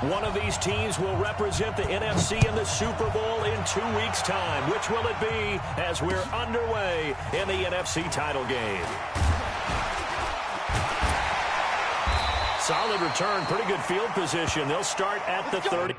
One of these teams will represent the NFC in the Super Bowl in 2 weeks' time. Which will it be as we're underway in the NFC title game? Solid return, pretty good field position. They'll start at the 30.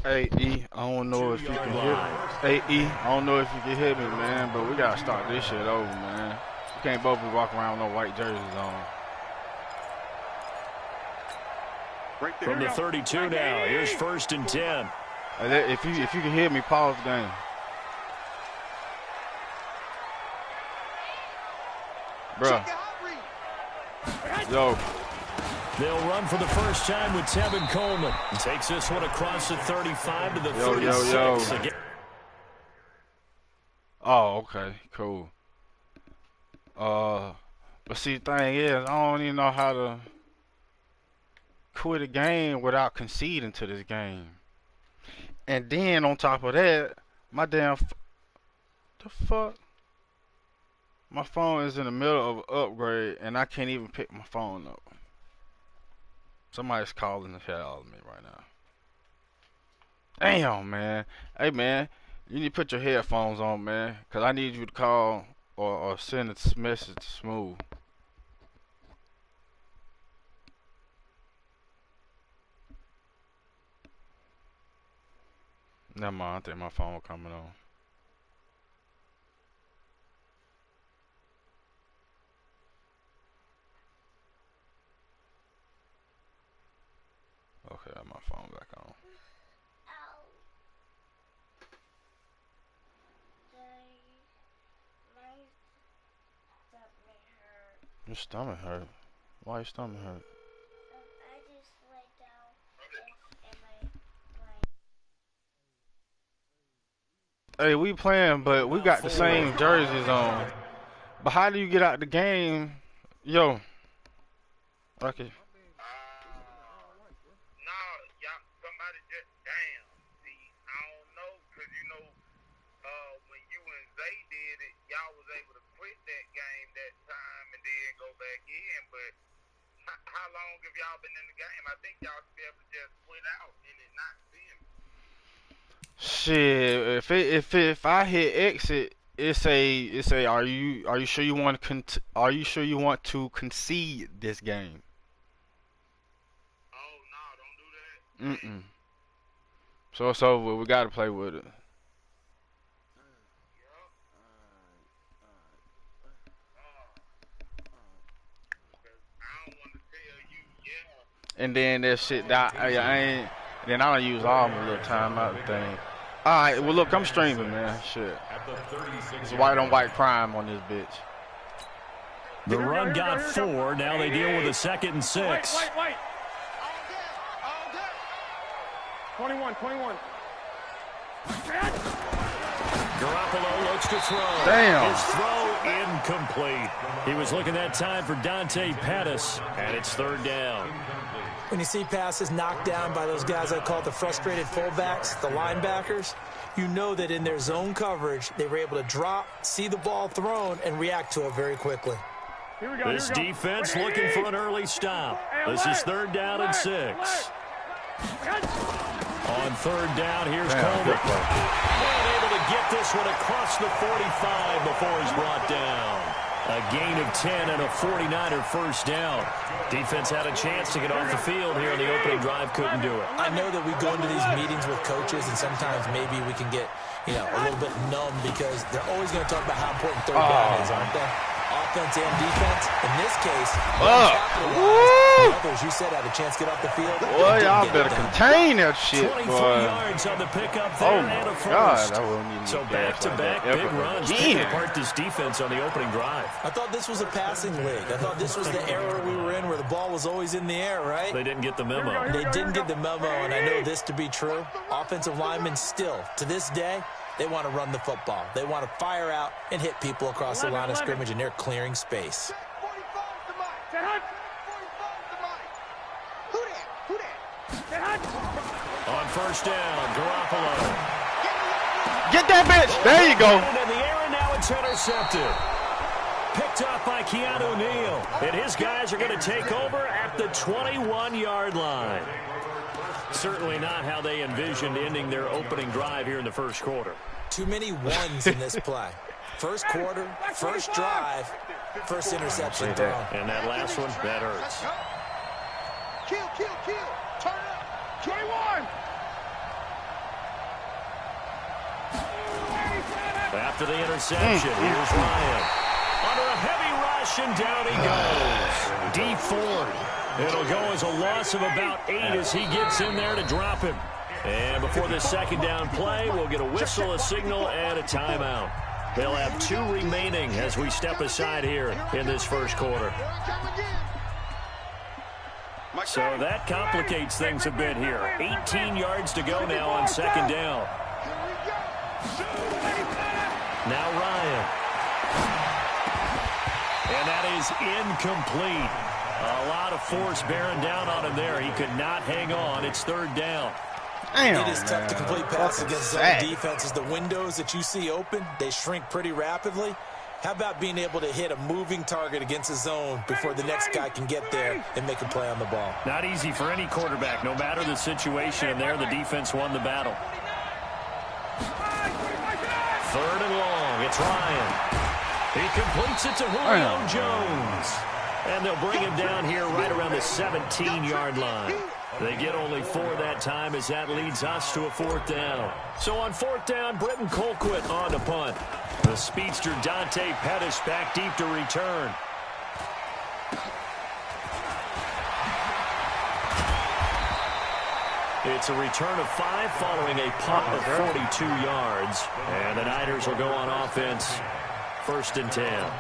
Hey, E, I don't know if you can hear me. Hey, E, I don't know if you can hear me, man, but we got to start this shit over, man. We can't both be walking around with no white jerseys on. From the 32 now, here's 1st and 10. If you can hear me, pause the game. Bruh. Yo. They'll run for the first time with Tevin Coleman. He takes this one across the 35 to the 36. Yo. Oh, okay, cool. But see, the thing is, I don't even know how to quit a game without conceding to this game. And then on top of that, my damn, the fuck? My phone is in the middle of an upgrade, and I can't even pick my phone up. Somebody's calling the hell out of me right now. Damn, man. Hey, man, you need to put your headphones on, man, because I need you to call or send a message to Smooth. Never mind, I think my phone was coming on. Okay, I have my phone back on. Your stomach hurt. Why your stomach hurt? I just laid down and Hey, we playing, but we got the same jerseys on. But how do you get out the game? Yo. Okay. How long have y'all been in the game? I think y'all should be able to just quit out and it not see him. Shit, if I hit exit, it say are you sure you want to concede this game? Oh no, don't do that. So it's over. We gotta play with it. And then that shit that then I don't use all my little time out thing. Alright, well look, I'm streaming, man. Shit. It's white on white crime on this bitch. The run got 4. Now they deal with a 2nd and 6. Wait. All day. 21. Garoppolo looks to throw. Damn. His throw incomplete. He was looking that time for Dante Pettis, and it's 3rd down. When you see passes knocked down by those guys I call the frustrated fullbacks, the linebackers, you know that in their zone coverage, they were able to drop, see the ball thrown, and react to it very quickly. This defense looking for an early stop. This is 3rd down and 6. On 3rd down, here's Coleman. And able to get this one across the 45 before he's brought down. A gain of 10 and a 49er first down. Defense had a chance to get off the field here on the opening drive, couldn't do it. I know that we go into these meetings with coaches, and sometimes maybe we can get, a little bit numb because they're always going to talk about how important 3rd down is, aren't they? offense and defense. In this case, the others, you said, had a chance to get off the field. Boy, y'all better contain that shit, 23 boy. yards on the pickup there and a first. God, I wouldn't even So get back-to-back like big ever runs again. pick apart this defense on the opening drive. I thought this was a passing league. I thought this was the era we were in where the ball was always in the air, right? They didn't get the memo. They didn't get the memo, and I know this to be true. Offensive linemen still, to this day, they want to run the football. They want to fire out and hit people across the line of scrimmage, and they're clearing space. On first down, Garoppolo. Get that bitch. There you go. In the air, and now it's intercepted. Picked up by Keanu Neal. And his guys are going to take over at the 21-yard line. Certainly not how they envisioned ending their opening drive here in the first quarter. Too many ones in this play. First quarter, first drive, first interception thrown. And that last one, that hurts. Kill. Turn up. 21. After the interception, here's Ryan. Under a heavy rush, and down he goes. D Ford. It'll go as a loss of about 8 as he gets in there to drop him. And before this second down play, we'll get a whistle, a signal, and a timeout. They'll have 2 remaining as we step aside here in this first quarter. So that complicates things a bit here. 18 yards to go now on second down. Now Ryan. And that is incomplete. A lot of force bearing down on him there. He could not hang on. It's third down. Damn, it is tough to complete passes against zone defenses. The windows that you see open, they shrink pretty rapidly. How about being able to hit a moving target against a zone before the next guy can get there and make a play on the ball? Not easy for any quarterback, no matter the situation. And there, the defense won the battle. Third and long. It's Ryan. He completes it to Julio Jones. And they'll bring him down here right around the 17-yard line. They get only 4 that time as that leads us to a fourth down. So on fourth down, Britton Colquitt on to punt. The speedster Dante Pettis back deep to return. It's a return of 5 following a punt of 42 yards. And the Niners will go on offense. First and 10.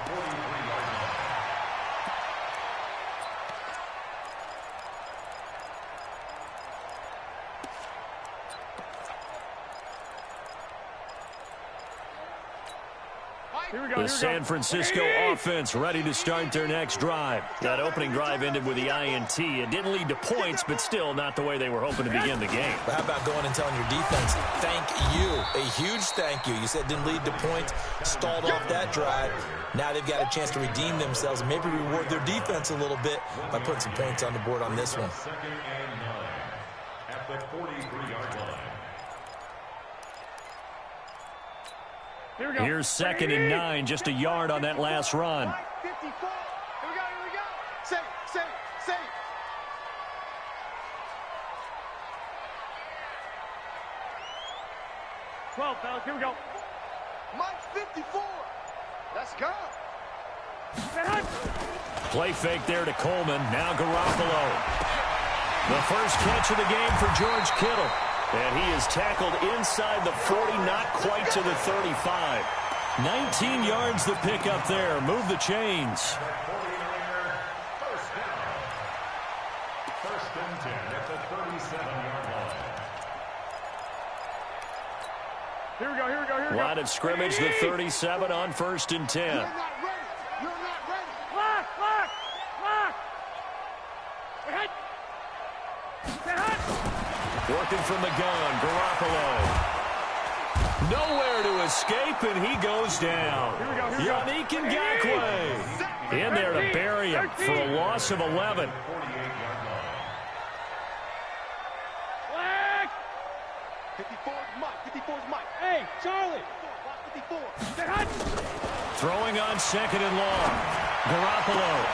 The San Francisco offense ready to start their next drive. That opening drive ended with the INT. It didn't lead to points, but still not the way they were hoping to begin the game. But how about going and telling your defense, thank you, a huge thank you. You said it didn't lead to points, stalled off that drive. Now they've got a chance to redeem themselves and maybe reward their defense a little bit by putting some points on the board on this one. At the 43-yard line. Here's second and 9, just a yard on that last run. 54. Here we go. Save. 12, fellas, here we go. Mike 54. Let's go. Play fake there to Coleman. Now Garoppolo. The first catch of the game for George Kittle. And he is tackled inside the 40, not quite to the 35. 19 yards the pick up there. Move the chains. First and 10 at the 37-yard line. Here we go. Line of scrimmage, the 37 on first and 10. You're not ready. Lock. Ahead. Working from the gun, Garoppolo. Nowhere to escape, and he goes down. Yannick Ngakoue in there to bury him for a loss of 11. 54's Mike. Hey, Charlie. 54. Throwing on second and long. Garoppolo.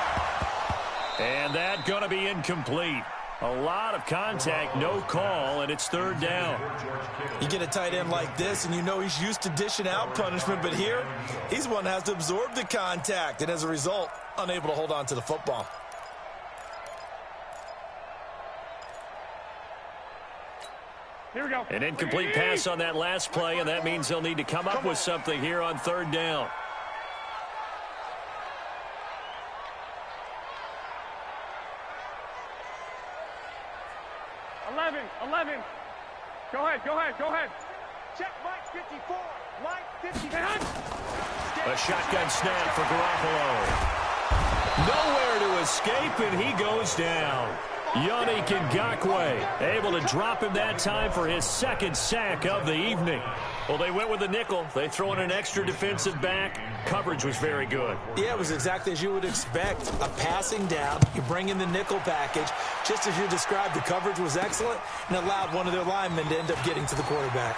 And that going to be incomplete. A lot of contact, no call, and it's third down. You get a tight end like this, and you know he's used to dishing out punishment, but here, he's one that has to absorb the contact, and as a result, unable to hold on to the football. Here we go. An incomplete pass on that last play, and that means they'll need to come up with something here on third down. Go ahead. Check Mike 54. Mike 54. A shotgun snap for Garoppolo. Nowhere to escape, and he goes down. Yannick Ngakoue able to drop him that time for his second sack of the evening. Well, they went with a nickel. They throw in an extra defensive back. Coverage was very good. Yeah, it was exactly as you would expect. A passing down. You bring in the nickel package. Just as you described, the coverage was excellent and allowed one of their linemen to end up getting to the quarterback.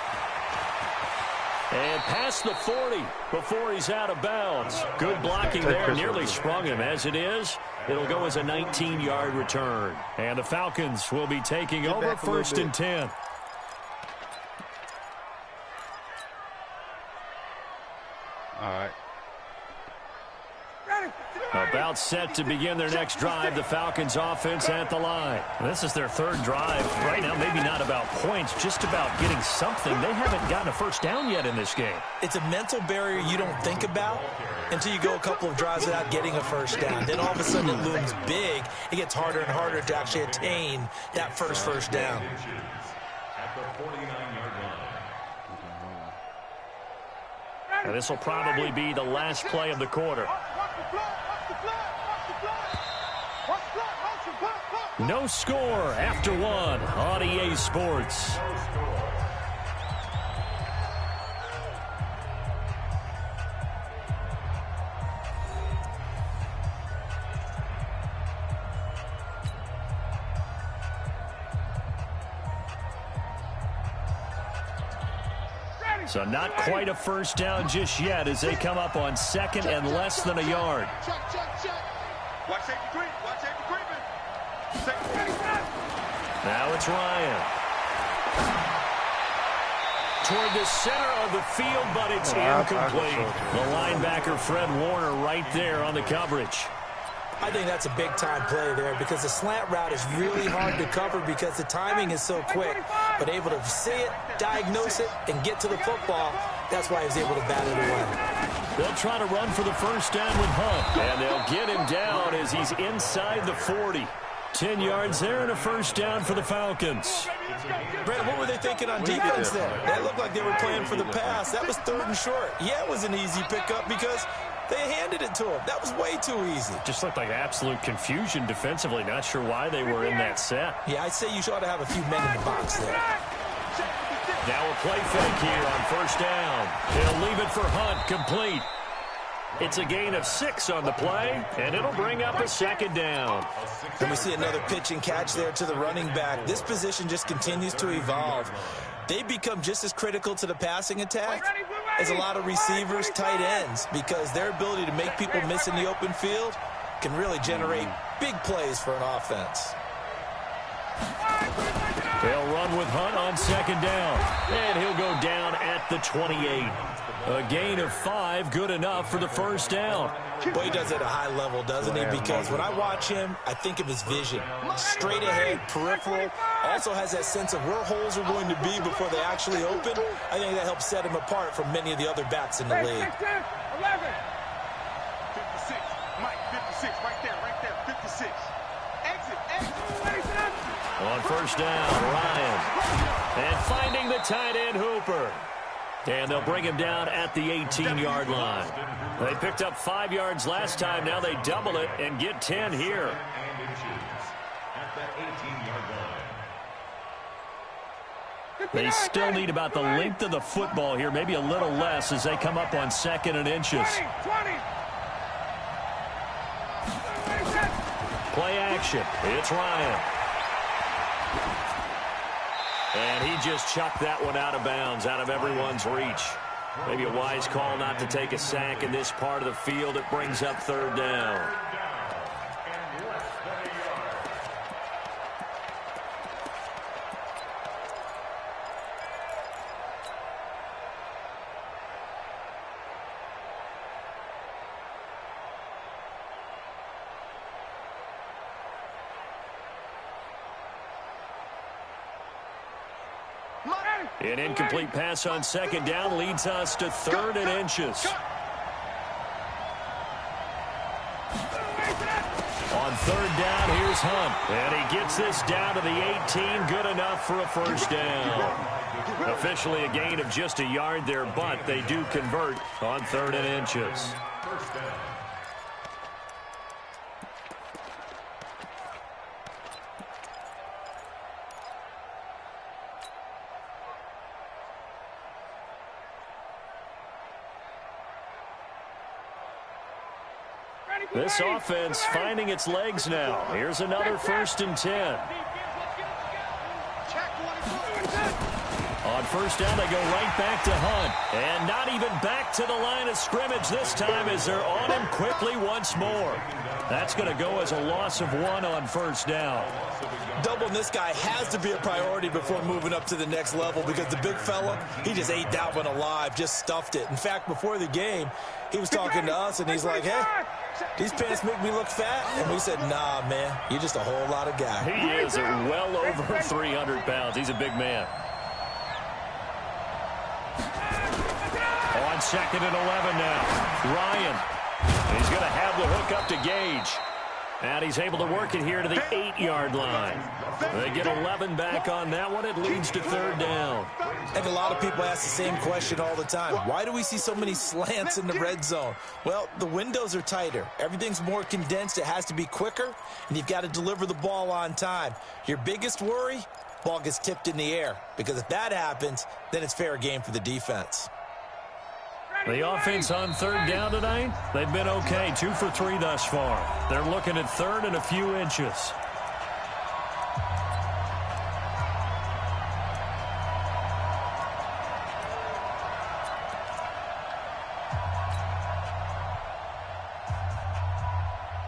And past the 40 before he's out of bounds. Good blocking there. Nearly sprung him. As it is, it'll go as a 19-yard return. And the Falcons will be taking over first and 10. All right. About set to begin their next drive, the Falcons offense at the line. This is their third drive. Right now, maybe not about points, just about getting something. They haven't gotten a first down yet in this game. It's a mental barrier you don't think about until you go a couple of drives without getting a first down. Then all of a sudden it looms big. It gets harder and harder to actually attain that first down. At the 49-yard line. And this will probably be the last play of the quarter. No score after one on EA Sports. So not quite a first down just yet as they come up on second and less than a yard. Watch safety creep. Now it's Ryan. Toward the center of the field, but it's incomplete. The linebacker, Fred Warner, right there on the coverage. I think that's a big-time play there because the slant route is really hard to cover because the timing is so quick. But able to see it, diagnose it, and get to the football, that's why he was able to bat it away. They'll try to run for the first down with Hunt. And they'll get him down as he's inside the 40. 10 yards there and a first down for the Falcons. Brandon, what were they thinking on defense there? That looked like they were playing for the pass. That was third and short. Yeah, it was an easy pickup because they handed it to him. That was way too easy. Just looked like absolute confusion defensively. Not sure why they were in that set. Yeah, I'd say you ought to have a few men in the box there. Now a play fake here on first down. He'll leave it for Hunt, complete. It's a gain of 6 on the play, and it'll bring up a second down. And we see another pitch and catch there to the running back. This position just continues to evolve. They become just as critical to the passing attack as a lot of receivers, tight ends, because their ability to make people miss in the open field can really generate big plays for an offense. They'll run with Hunt on second down, and he'll go down at the 28. A gain of 5, good enough for the first down. Boy, he does it at a high level, doesn't he? Because when I watch him, I think of his vision. Straight ahead, peripheral, also has that sense of where holes are going to be before they actually open. I think that helps set him apart from many of the other backs in the league. 56, Mike, 56, right there, 56. Exit. On first down, Ryan. And finding the tight end, Hooper. And they'll bring him down at the 18-yard line. They picked up 5 yards last time. Now they double it and get 10 here. They still need about the length of the football here, maybe a little less as they come up on second and inches. Play action. It's Ryan. And he just chucked that one out of bounds, out of everyone's reach. Maybe a wise call not to take a sack in this part of the field. It brings up third down. An incomplete pass on second down leads us to third and inches. On third down, here's Hunt. And he gets this down to the 18. Good enough for a first down. Officially a gain of just a yard there, but they do convert on third and inches. This offense finding its legs now. Here's another 1st and 10. On first down, they go right back to Hunt. And not even back to the line of scrimmage this time as they're on him quickly once more. That's going to go as a loss of 1 on first down. Doubling this guy has to be a priority before moving up to the next level because the big fella, he just ate that one alive, just stuffed it. In fact, before the game, he was talking to us, and he's like, hey, these pants make me look fat. And we said, nah, man, you're just a whole lot of guy. He is well over 300 pounds. He's a big man. On 2nd and 11 now. Ryan. He's going to have the hook up to Gage. And he's able to work it here to the 8-yard line. They get 11 back on that one. It leads to third down. And a lot of people ask the same question all the time. Why do we see so many slants in the red zone? Well, the windows are tighter. Everything's more condensed. It has to be quicker, and you've got to deliver the ball on time. Your biggest worry, ball gets tipped in the air. Because if that happens, then it's fair game for the defense. The offense on third down tonight, they've been okay. 2 for 3 thus far. They're looking at third and a few inches.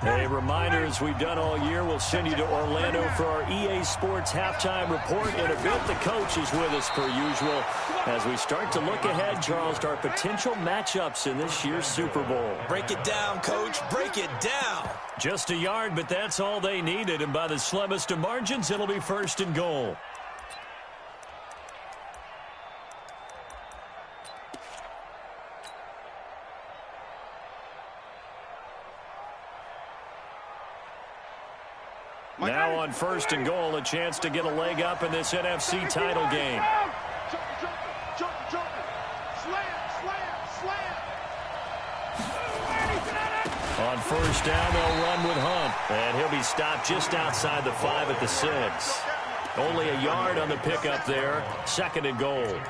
A reminder, as we've done all year, we'll send you to Orlando for our EA Sports halftime report. In a bit, the coach is with us per usual as we start to look ahead, Charles, to our potential matchups in this year's Super Bowl. Break it down, Coach. Break it down. Just a yard, but that's all they needed. And by the slimmest of margins, it'll be 1st and goal. Now on 1st and goal, a chance to get a leg up in this NFC title game. On first down, they'll run with Hunt. And he'll be stopped just outside the 5 at the 6. Only a yard on the pickup there. 2nd and goal.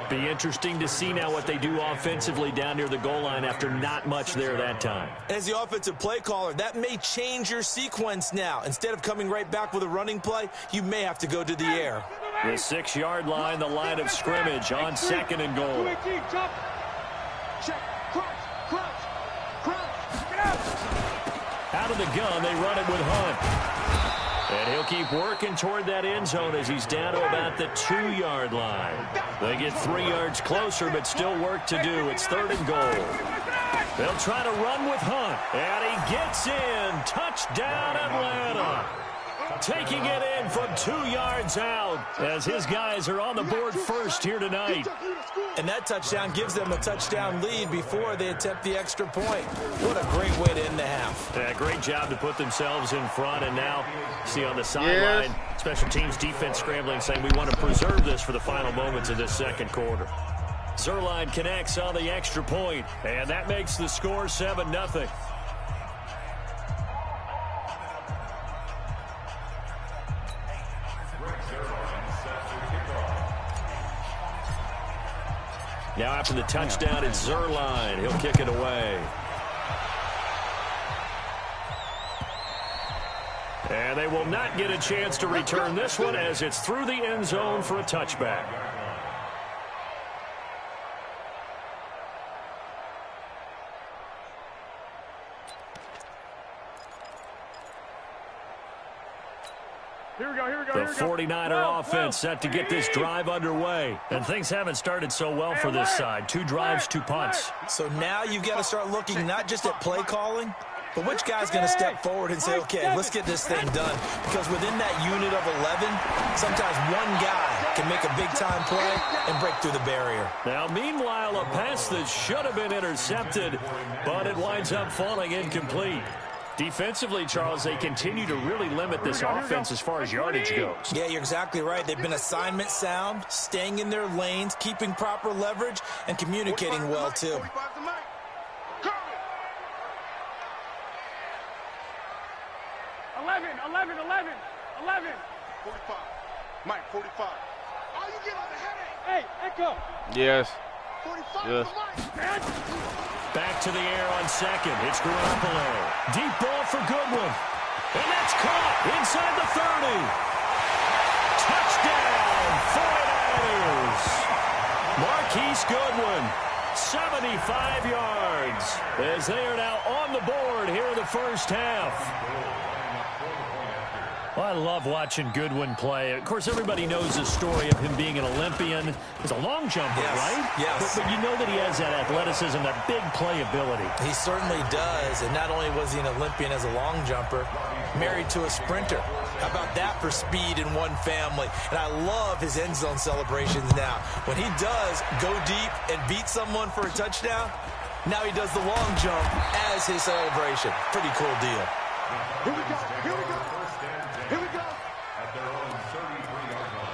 Be interesting to see now what they do offensively down near the goal line after not much there that time. As the offensive play caller, that may change your sequence now. Instead of coming right back with a running play, you may have to go to the air. The 6-yard line, the line of scrimmage on 2nd and goal. Out of the gun, they run it with Hunt. And he'll keep working toward that end zone as he's down to about the 2-yard line. They get 3 yards closer, but still work to do. It's 3rd and goal. They'll try to run with Hunt. And he gets in. Touchdown, Atlanta. Taking it in from 2 yards out as his guys are on the board first here tonight. And that touchdown gives them a touchdown lead before they attempt the extra point. What a great way to end the half. Yeah, great job to put themselves in front. And now, see on the sideline, special teams defense scrambling, saying we want to preserve this for the final moments of this 2nd quarter. Zerline connects on the extra point, and that makes the score 7-0. Now after the touchdown, it's Zerline. He'll kick it away. And they will not get a chance to return this one as it's through the end zone for a touchback. The 49er offense set to get this drive underway. And things haven't started so well for this side. 2 drives, 2 punts. So now you've got to start looking not just at play calling, But which guy's going to step forward and say, okay, let's get this thing done? Because within that unit of 11, sometimes one guy can make a big-time play and break through the barrier. Now, meanwhile, a pass that should have been intercepted, but it winds up falling incomplete. Defensively, Charles, they continue to really limit this offense as far as yardage goes. Yeah, you're exactly right. They've been assignment sound, staying in their lanes, keeping proper leverage, and communicating well, too. 11. 45. Mike, 45. Oh, you get on the headache. Hey, Echo. Yes. 45 Yes. Mike. Back to the air on second. It's Garoppolo. Deep ball for Goodwin. And that's caught inside the 30. Touchdown, 49ers. Marquise Goodwin, 75 yards, as they are now on the board here in the first half. Well, I love watching Goodwin play. Of course, everybody knows the story of him being an Olympian. He's a long jumper, right? Yes. But you know that he has that athleticism, that big play ability. He certainly does. And not only was he an Olympian as a long jumper, married to a sprinter. How about that for speed in one family? And I love his end zone celebrations now. When he does go deep and beat someone for a touchdown, now he does the long jump as his celebration. Pretty cool deal. Here we go. Here we go. Here we go. At their own 33-yard line.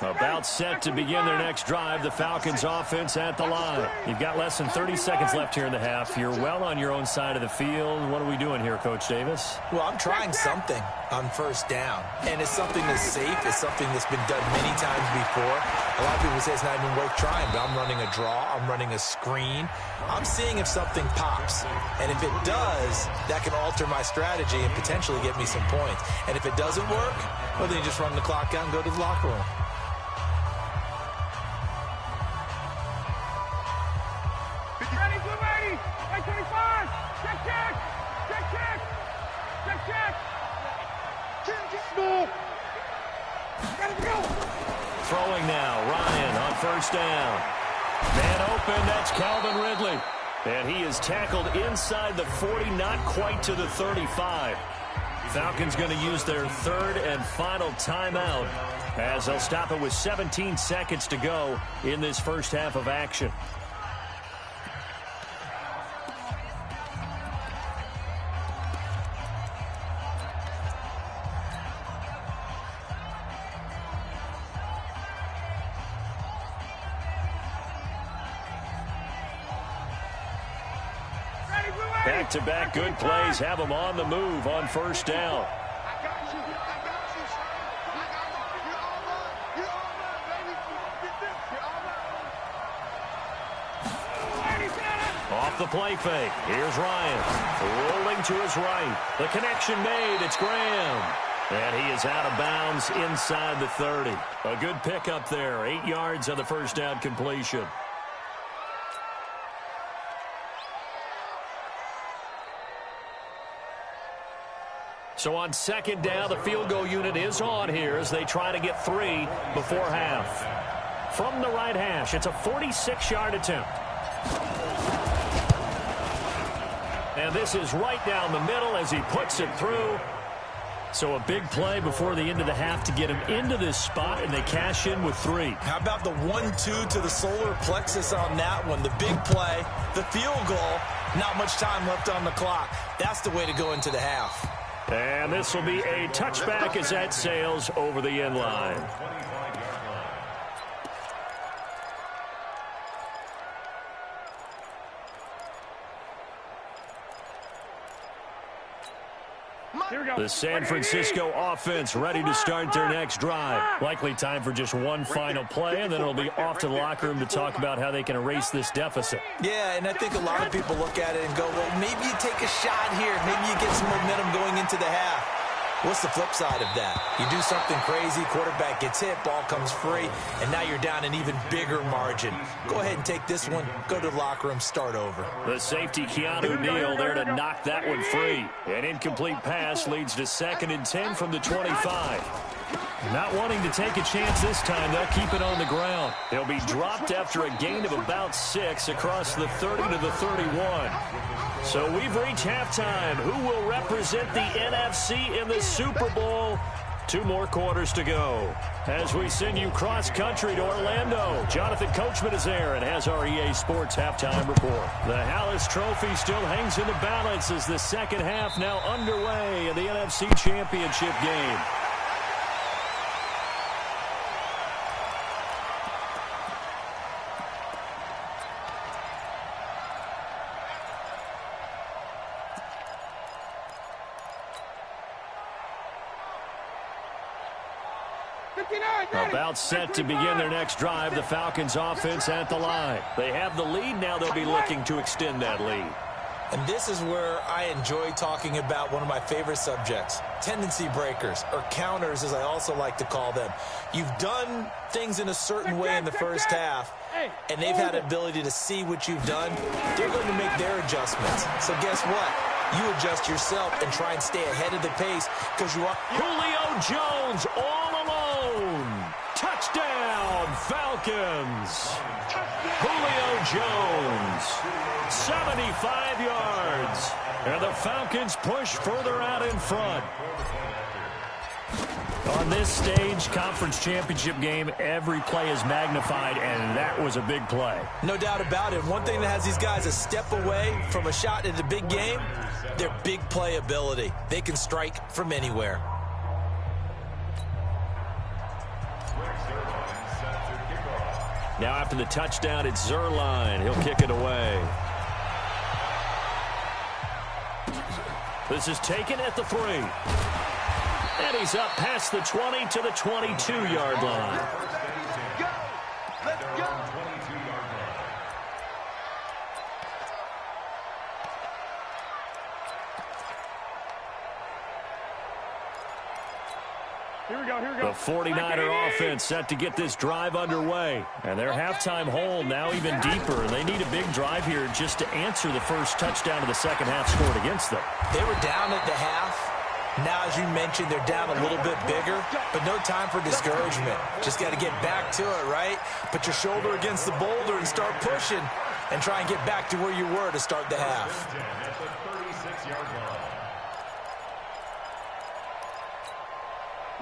About set to begin their next drive, the Falcons offense at the line. You've got less than 30 seconds left here in the half. You're well on your own side of the field. What are we doing here, Coach Davis? Well, I'm trying something on first down. And it's something that's safe. It's something that's been done many times before. A lot of people say it's not even worth trying, but I'm running a draw. I'm running a screen. I'm seeing if something pops. And if it does, that can alter my strategy and potentially get me some points. And if it doesn't work, well, then you just run the clock out and go to the locker room. Ready, blue ready. 25. Check. No. Gotta go. Throwing now, Ryan on first down. Man open, that's Calvin Ridley. And he is tackled inside the 40, not quite to the 35. Falcons going to use their third and final timeout as they'll stop it with 17 seconds to go in this first half of action. Back-to-back good plays have them on the move on first down. I got you. You're all right, baby. Get this. You're all right. Off the play fake. Here's Ryan. Rolling to his right. The connection made. It's Graham. And he is out of bounds inside the 30. A good pickup there. 8 yards on the first down completion. So on second down, the field goal unit is on here as they try to get 3 before half. From the right hash, it's a 46-yard attempt. And this is right down the middle as he puts it through. So a big play before the end of the half to get him into this spot, and they cash in with 3. How about the 1-2 to the solar plexus on that one? The big play, the field goal, not much time left on the clock. That's the way to go into the half. And this will be a touchback as that sails over the end line. The San Francisco offense ready to start their next drive. Likely time for just one final play, and then it'll be off to the locker room to talk about how they can erase this deficit. Yeah, and I think a lot of people look at it and go, well, maybe you take a shot here. Maybe you get some momentum going into the half. What's the flip side of that? You do something crazy, quarterback gets hit, ball comes free, and now you're down an even bigger margin. Go ahead and take this one, go to the locker room, start over. The safety, Keanu Neal, there to knock that one free. An incomplete pass leads to 2nd and 10 from the 25. Not wanting to take a chance this time, they'll keep it on the ground. He'll be dropped after a gain of about 6 across the 30 to the 31. So we've reached halftime. Who will represent the NFC in the Super Bowl? 2 more quarters to go. As we send you cross-country to Orlando, Jonathan Coachman is there and has our EA Sports halftime report. The Hallis Trophy still hangs in the balance as the second half now underway in the NFC Championship game. About set to begin their next drive, the Falcons offense at the line. They have the lead. Now they'll be looking to extend that lead. And this is where I enjoy talking about one of my favorite subjects, tendency breakers, or counters as I also like to call them. You've done things in a certain way in the first half, and they've had the ability to see what you've done. They're going to make their adjustments. So guess what? You adjust yourself and try and stay ahead of the pace because you are Julio Jones all alone. Touchdown, Falcons. Julio Jones, 75 yards. And the Falcons push further out in front. On this stage, conference championship game, every play is magnified, and that was a big play. No doubt about it. One thing that has these guys a step away from a shot at the big game, their big play ability. They can strike from anywhere. Now after the touchdown, it's Zerline. He'll kick it away. This is taken at the 3. And he's up past the 20 to the 22-yard line. Let's go. Here we go, here we go. The 49er offense set to get this drive underway. And their halftime hole now even deeper. And they need a big drive here just to answer the first touchdown of the second half scored against them. They were down at the half. Now, as you mentioned, they're down a little bit bigger, but no time for discouragement. Just got to get back to it, right? Put your shoulder against the boulder and start pushing and try and get back to where you were to start the half.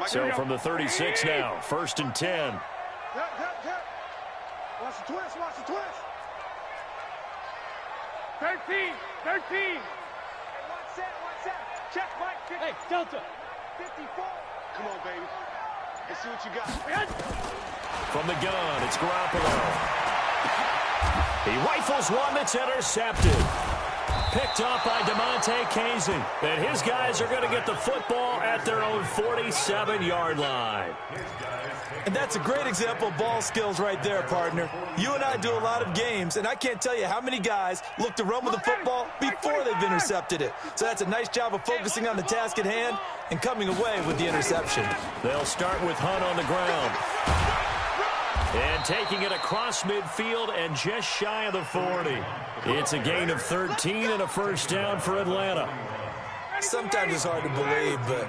So from the 36 now, 1st and 10. Watch the twist, watch the twist. 13. One set. Check, Mike. 50. Hey, Delta. 54. Come on, baby. Let's see what you got. From the gun, it's Garoppolo. He rifles one that's intercepted. Picked up by DeMonte Casey. And his guys are going to get the football at their own 47-yard line. And that's a great example of ball skills right there, partner. You and I do a lot of games, and I can't tell you how many guys look to run with the football before they've intercepted it. So that's a nice job of focusing on the task at hand and coming away with the interception. They'll start with Hunt on the ground. And taking it across midfield and just shy of the 40. It's a gain of 13 and a first down for Atlanta. Sometimes it's hard to believe, but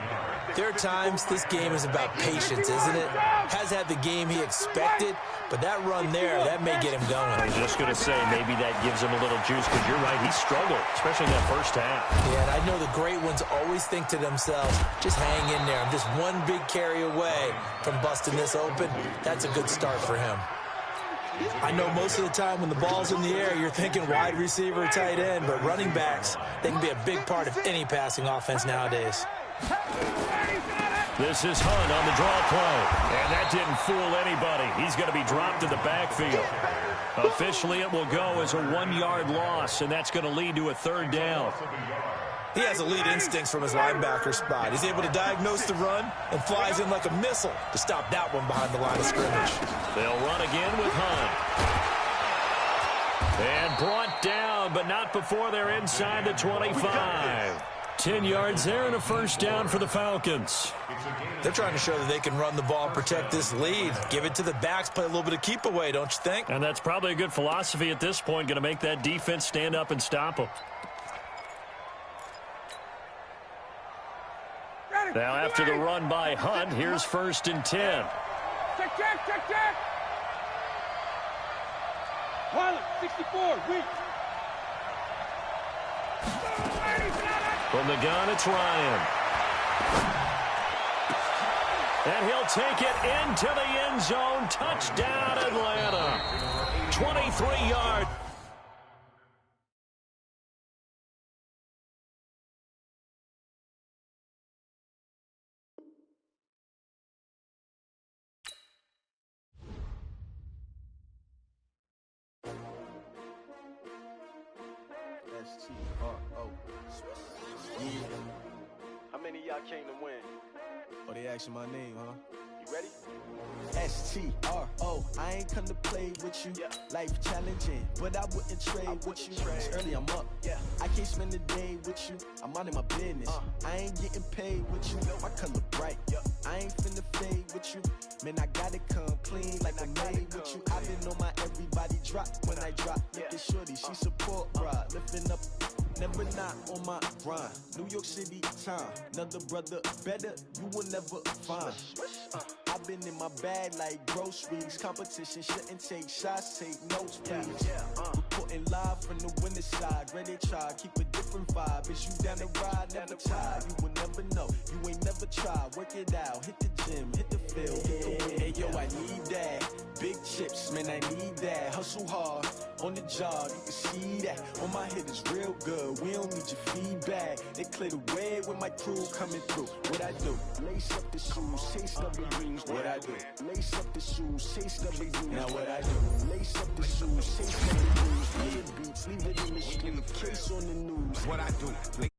there are times this game is about patience, isn't it? Has had the game he expected, but that run there, that may get him going. I was just going to say, maybe that gives him a little juice, because you're right, he struggled, especially in that first half. Yeah, and I know the great ones always think to themselves, just hang in there. I'm just one big carry away from busting this open. That's a good start for him. I know most of the time when the ball's in the air, you're thinking wide receiver, tight end, but running backs, they can be a big part of any passing offense nowadays. This is Hunt on the draw play. And that didn't fool anybody. He's going to be dropped in the backfield. Officially, it will go as a 1-yard loss, and that's going to lead to a 3rd down. He has elite instincts from his linebacker spot. He's able to diagnose the run and flies in like a missile to stop that one behind the line of scrimmage. They'll run again with Hunt. And brought down, but not before they're inside the 25. 10 yards there and a first down for the Falcons. They're trying to show that they can run the ball and protect this lead. Give it to the backs, play a little bit of keep away, don't you think? And that's probably a good philosophy at this point, going to make that defense stand up and stop them. Now after the run by Hunt, here's 1st and 10. Check. Pilot, 64, weak. From the gun, it's Ryan. And he'll take it into the end zone. Touchdown, Atlanta. 23 yards. S-T-R-O. Yeah. How many of y'all came to win? Oh, they asking my name, huh? You ready? S-T-R-O. I ain't come to play with you. Yeah. Life challenging, but I wouldn't trade with you. It's early, I'm up. Yeah. I can't spend the day with you. I'm minding my business. I ain't getting paid with you. My color bright. Yeah. I ain't finna fade with you. Man, I gotta come clean like I made with you. I've been on my everybody drop when I drop. Look at shorty, she support bra. Lifting up, never not on my grind. New York City time. Another brother better, you will never find. I've been in my bag like groceries. Competition shouldn't take shots, take notes, please. Reporting live from the winter side. Ready to try, keep a different vibe. Is you down the ride, never tired. You will never know, you ain't never tried. Work it out, hit the gym, hit the field, hit the win. Hey yo, I need that. Big chips, man, I need that. Hustle hard, on the job, you can see that. On my hit is real good, we don't need your feedback. They clear the way with my crew coming through. What I do? Lace up the shoes, taste of the greens. What I do? Lace up the shoes, taste of the greens. Now what I do? Lace up the shoes, taste of the greens. Play the beats, leave it in the street. Case on the news. What I do?